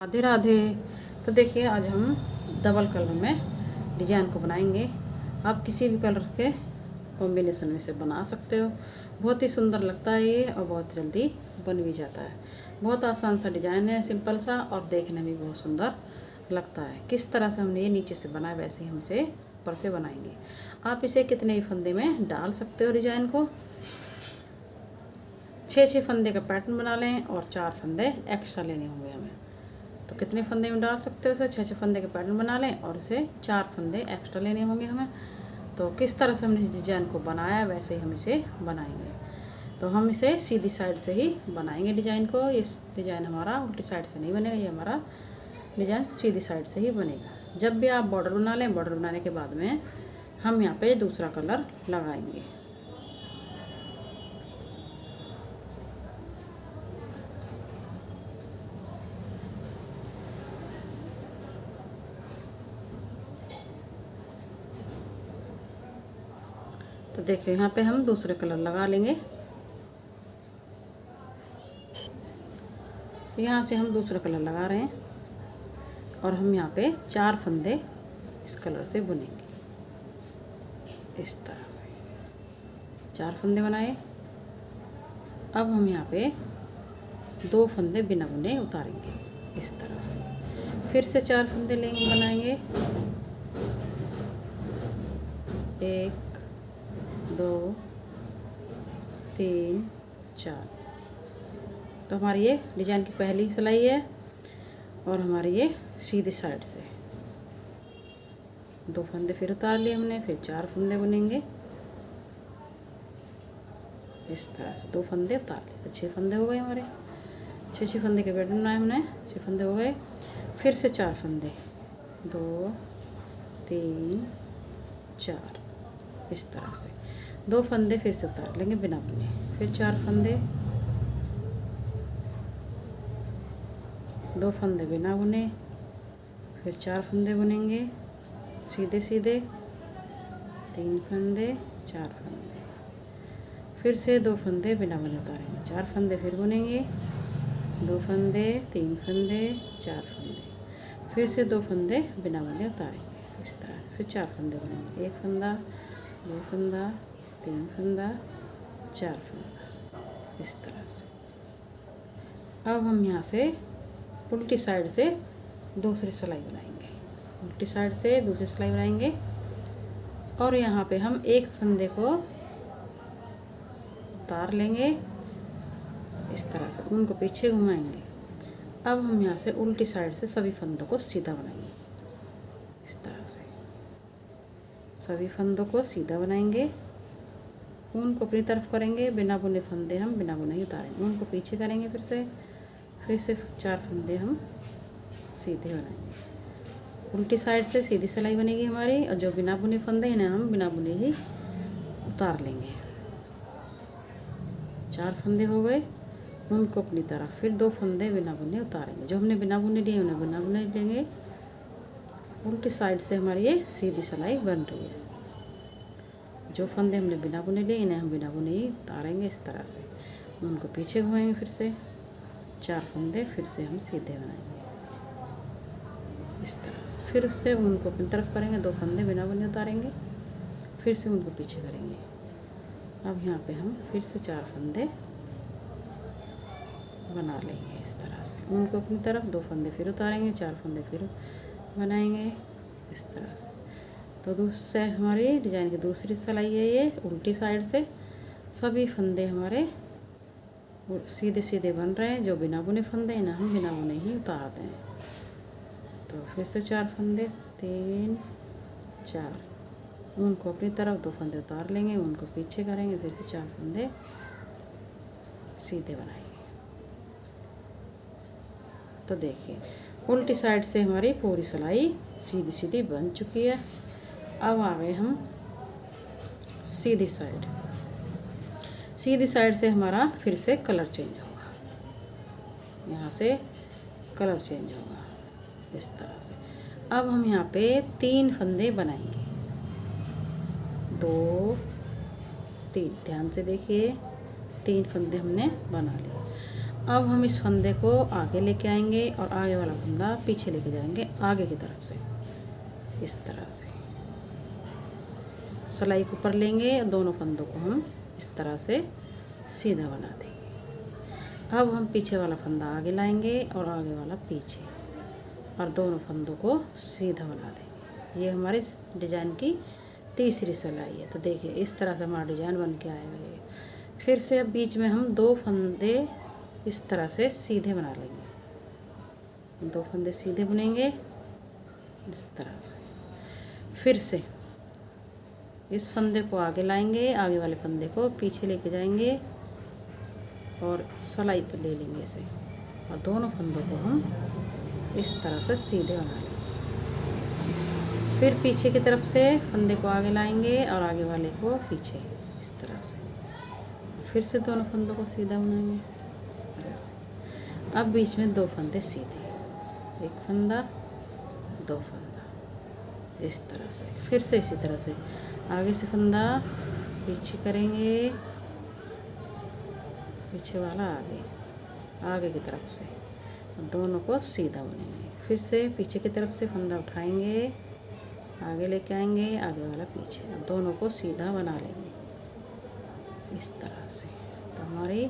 राधे राधे। तो देखिए आज हम डबल कलर में डिजाइन को बनाएंगे। आप किसी भी कलर के कॉम्बिनेशन में से बना सकते हो। बहुत ही सुंदर लगता है ये और बहुत जल्दी बन भी जाता है। बहुत आसान सा डिजाइन है, सिंपल सा, और देखने में बहुत सुंदर लगता है। किस तरह से हमने ये नीचे से बनाया वैसे ही हम इसे ऊपर से बनाएंगे। आप इसे कितने भी फंदे में डाल सकते हो। डिजाइन को 6 फंदे का पैटर्न बना लें और 4 फंदे एक्स्ट्रा लेने होंगे हमें। तो कितने फंदे में डाल सकते हो उसे 6 फंदे के पैटर्न बना लें और उसे 4 फंदे एक्स्ट्रा लेने होंगे हमें। तो किस तरह से हमने इस डिजाइन को बनाया वैसे ही हम इसे बनाएंगे। तो हम इसे सीधी साइड से ही बनाएंगे डिजाइन को। ये डिजाइन हमारा उल्टी साइड से नहीं बनेगा, ये हमारा डिजाइन सीधी साइड से ही बनेगा। जब भी आप बॉर्डर बना लें, बॉर्डर बनाने के बाद में हम यहाँ पे दूसरा कलर लगाएंगे। तो देखिए यहाँ पे हम दूसरे कलर लगा लेंगे। तो यहाँ से हम दूसरा कलर लगा रहे हैं और हम यहाँ पे 4 फंदे इस कलर से बुनेंगे। इस तरह से 4 फंदे बनाए। अब हम यहाँ पे 2 फंदे बिना बुने उतारेंगे इस तरह से। फिर से 4 फंदे लेंगे, बनाएंगे। 1 2 3 4। तो हमारी ये डिजाइन की पहली सिलाई है और हमारी ये सीधी साइड से 2 फंदे फिर उतार लिए हमने। फिर 4 फंदे बुनेंगे इस तरह से। 2 फंदे उतार लिए तो 6 फंदे हो गए हमारे। 6 फंदे के पैटर्न बनाए हमने, 6 फंदे हो गए। फिर से 4 फंदे, 2 3 4 इस तरह से। 2 फंदे फिर से उतार लेंगे बिना बुने। फिर 4 फंदे, 2 फंदे बिना बुने। फिर 4 फंदे बुनेंगे सीधे सीधे। 3 फंदे, 4 फंदे। फिर से 2 फंदे बिना बुने उतारेंगे। 4 फंदे फिर बुनेंगे। 2 फंदे, 3 फंदे, 4 फंदे। फिर से 2 फंदे बिना बुने उतारेंगे इस तरह। फिर 4 फंदे बुनेंगे। 1 फंदा, 2 फंदा, 3 फंदा, 4 फंदा इस तरह से। अब हम यहाँ से उल्टी साइड से दूसरी सिलाई बनाएंगे। उल्टी साइड से दूसरी सिलाई बनाएंगे और यहाँ पे हम 1 फंदे को उतार लेंगे इस तरह से, उनको पीछे घुमाएंगे। अब हम यहाँ से उल्टी साइड से सभी फंदों को सीधा बनाएंगे इस तरह से। सभी फंदों को सीधा बनाएंगे, उनको अपनी तरफ करेंगे। बिना बुने फंदे हम बिना बुने ही उतारेंगे, उनको पीछे करेंगे। फिर से 4 फंदे हम सीधे बनाएंगे। उल्टी साइड से सीधी सिलाई बनेगी हमारी और जो बिना बुने फंदे हैं ना हम बिना बुने ही उतार लेंगे। 4 फंदे हो गए, उनको अपनी तरफ। फिर 2 फंदे बिना बुने उतारेंगे। जो हमने बिना बुने लिए उन्हें बिना बुने लेंगे। उल्टी साइड से हमारी ये सीधी सिलाई बन रही है। जो फंदे हमने बिना बुने लिए इन्हें हम बिना बुने ही उतारेंगे इस तरह से। उनको पीछे घुमाएंगे। फिर से 4 फंदे फिर से हम सीधे बनाएंगे इस तरह से। फिर उससे उनको अपनी तरफ करेंगे। 2 फंदे बिना बुने उतारेंगे। फिर से उनको पीछे करेंगे। अब यहाँ पे हम फिर से 4 फंदे बना लेंगे इस तरह से। उनको अपनी तरफ 2 फंदे फिर उतारेंगे। 4 फंदे फिर बनाएंगे इस तरह से। तो दूसरे हमारी डिजाइन की दूसरी सिलाई है ये। उल्टी साइड से सभी फंदे हमारे सीधे सीधे बन रहे हैं। जो बिना बुने फंदे हैं ना हम बिना बुने ही उतारते हैं। तो फिर से 4 फंदे, 3 4, उनको अपनी तरफ 2 फंदे उतार लेंगे। उनको पीछे करेंगे। फिर से 4 फंदे सीधे बनाएंगे। तो देखिए उल्टी साइड से हमारी पूरी सिलाई सीधी सीधी बन चुकी है। अब आ गए हम सीधी साइड। सीधी साइड से हमारा फिर से कलर चेंज होगा। यहाँ से कलर चेंज होगा इस तरह से। अब हम यहाँ पे 3 फंदे बनाएंगे। 2 3, ध्यान से देखिए 3 फंदे हमने बना लिए। अब हम इस फंदे को आगे लेके आएंगे और आगे वाला फंदा पीछे लेके जाएंगे आगे की तरफ से। इस तरह से सिलाई को ऊपर लेंगे और दोनों फंदों को हम इस तरह से सीधा बना देंगे। अब हम पीछे वाला फंदा आगे लाएंगे और आगे वाला पीछे, और दोनों फंदों को सीधा बना देंगे। ये हमारे डिज़ाइन की तीसरी सिलाई है। तो देखिए इस तरह से हमारा डिज़ाइन बन के आएगा ये। फिर से अब बीच में हम 2 फंदे इस तरह से सीधे बना लेंगे। 2 फंदे सीधे बुनेंगे इस तरह से। फिर से इस फंदे को आगे लाएंगे, आगे वाले फंदे को पीछे लेके जाएंगे और सिलाई पे ले लेंगे इसे, और दोनों फंदों को हम इस तरह से सीधे बना लेंगे। फिर पीछे की तरफ से फंदे को आगे लाएंगे और आगे वाले को पीछे इस तरह से। फिर से दोनों फंदों को सीधा बनाएंगे इस तरह से। अब बीच में 2 फंदे सीधे, 1 फंदा 2 फंदा इस तरह से। फिर से इसी तरह से आगे से फंदा पीछे करेंगे, पीछे वाला आगे, आगे की तरफ से, दोनों को सीधा बुनेंगे। फिर से पीछे की तरफ से फंदा उठाएंगे, आगे लेके आएंगे, आगे वाला पीछे, अब दोनों को सीधा बना लेंगे इस तरह से। तो हमारी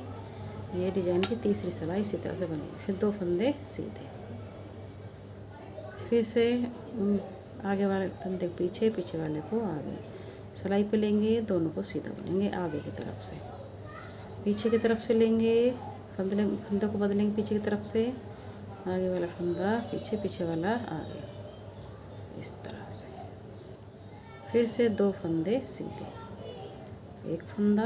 ये डिज़ाइन की तीसरी सिलाई इसी तरह से बनेगी। फिर 2 फंदे सीधे, फिर से आगे वाले फंदे पीछे, पीछे वाले को आगे, सिलाई पे लेंगे, दोनों को सीधा बुनेंगे आगे की तरफ से। पीछे की तरफ से लेंगे, फंदे को बदलेंगे पीछे की तरफ से, आगे वाला फंदा पीछे, पीछे वाला आगे इस तरह से। फिर से 2 फंदे सीधे, 1 फंदा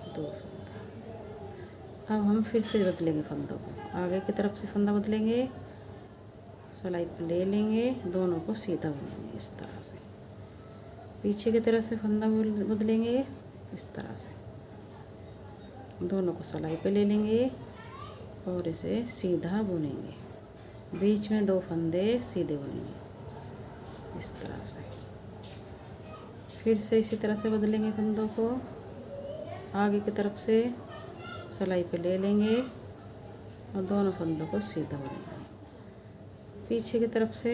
2 फंदा। अब हम फिर से बदलेंगे फंदों को, आगे की तरफ से फंदा बदलेंगे, सिलाई पे ले लेंगे, दोनों को सीधा बुनेंगे इस तरह से। पीछे की तरफ से फंदा बदलेंगे इस तरह से, दोनों को सिलाई पे ले लेंगे और इसे सीधा बुनेंगे। बीच में 2 फंदे सीधे बुनेंगे इस तरह से। फिर से इसी तरह से बदलेंगे फंदों को, आगे की तरफ से सिलाई पे ले लेंगे और दोनों फंदों को सीधा बुनेंगे। पीछे की तरफ से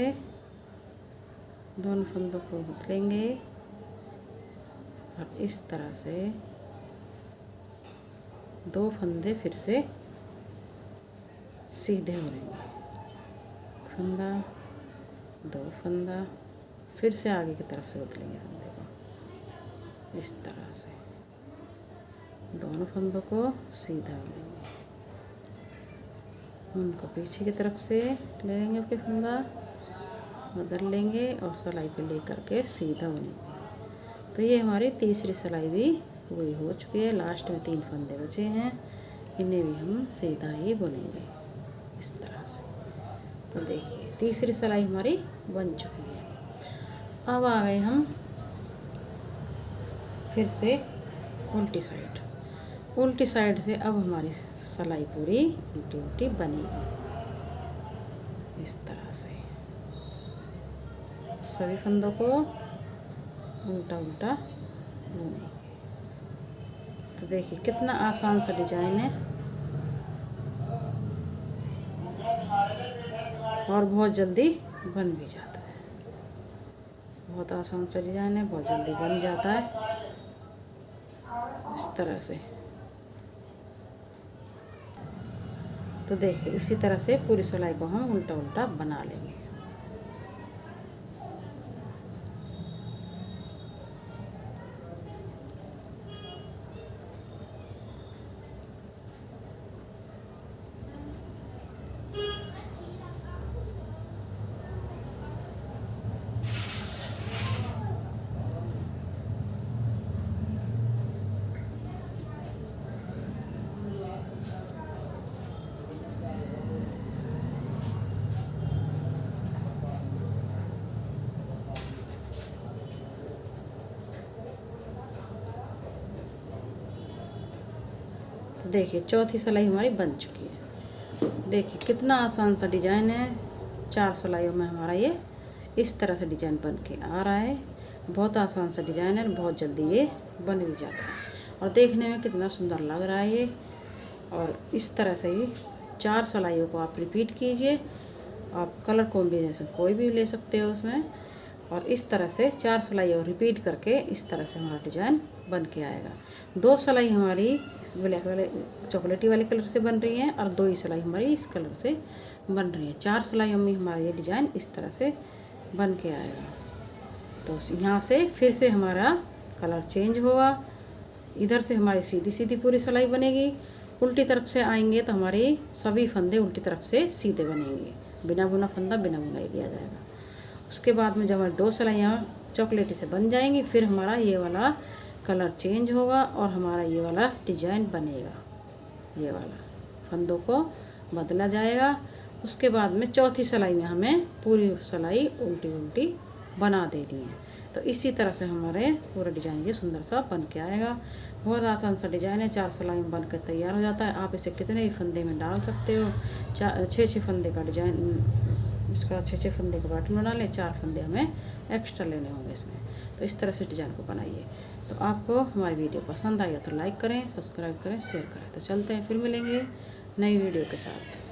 दोनों फंदों को बदलेंगे और इस तरह से 2 फंदे फिर से सीधे बुनेंगे, फंदा 2 फंदा। फिर से आगे की तरफ से बदलेंगे फंदे को इस तरह से, दोनों फंदों को सीधा बुनेंगे। उनको पीछे की तरफ से ले लेंगे, अपने फंदा बदल लेंगे और सिलाई पे ले करके सीधा बुनेंगे। तो ये हमारी तीसरी सिलाई भी पूरी हो चुकी है। लास्ट में 3 फंदे बचे हैं, इन्हें भी हम सीधा ही बुनेंगे इस तरह से। तो देखिए तीसरी सिलाई हमारी बन चुकी है। अब आ गए हम फिर से उल्टी साइड। उल्टी साइड से अब हमारी सिलाई पूरी उल्टी उल्टी बनेगी इस तरह से। सभी फंदों को उल्टा उल्टा बुनेंगे। तो देखिए कितना आसान सा डिजाइन है और बहुत जल्दी बन भी जाता है। बहुत आसान सा डिजाइन है, बहुत जल्दी बन जाता है इस तरह से। तो देखिए इसी तरह से पूरी सिलाई को हम उल्टा उल्टा बना लेंगे। तो देखिए चौथी सिलाई हमारी बन चुकी है। देखिए कितना आसान सा डिजाइन है। 4 सिलाइयों में हमारा ये इस तरह से डिजाइन बन के आ रहा है। बहुत आसान सा डिजाइन है, बहुत जल्दी ये बन भी जाता है और देखने में कितना सुंदर लग रहा है ये। और इस तरह से ही 4 सिलाइयों को आप रिपीट कीजिए। आप कलर कॉम्बिनेशन कोई भी ले सकते हो उसमें, और इस तरह से 4 सिलाई और रिपीट करके इस तरह से हमारा डिजाइन बन के आएगा। 2 सिलाई हमारी इस ब्लैक वाले चॉकलेटी वाले कलर से बन रही है और 2 ही सिलाई हमारी इस कलर से बन रही है। 4 सिलाइयों में हमारा ये डिजाइन इस तरह से बन के आएगा। तो यहाँ से फिर से हमारा कलर चेंज होगा। इधर से हमारी सीधी सीधी पूरी सिलाई बनेगी, उल्टी तरफ से आएंगे तो हमारे सभी फंदे उल्टी तरफ से सीधे बनेंगे, बिना बुना फंदा बिना बुनाई दिया जाएगा। उसके बाद में जब हमारी 2 सिलाइयाँ चॉकलेटी से बन जाएंगी, फिर हमारा ये वाला कलर चेंज होगा और हमारा ये वाला डिजाइन बनेगा। ये वाला फंदों को बदला जाएगा। उसके बाद में चौथी सिलाई में हमें पूरी सिलाई उल्टी उल्टी बना देनी है। तो इसी तरह से हमारे पूरा डिजाइन ये सुंदर सा बन के आएगा। बहुत आसान सा डिजाइन है, 4 सिलाई में बनकर तैयार हो जाता है। आप इसे कितने भी फंदे में डाल सकते हो। 6 फंदे का डिजाइन, इसका 6 फंदे का पैटर्न बना लें। 4 फंदे हमें एक्स्ट्रा लेने होंगे इसमें। तो इस तरह से डिजाइन को बनाइए। तो आपको हमारी वीडियो पसंद आई हो तो लाइक करें, सब्सक्राइब करें, शेयर करें। तो चलते हैं, फिर मिलेंगे नई वीडियो के साथ।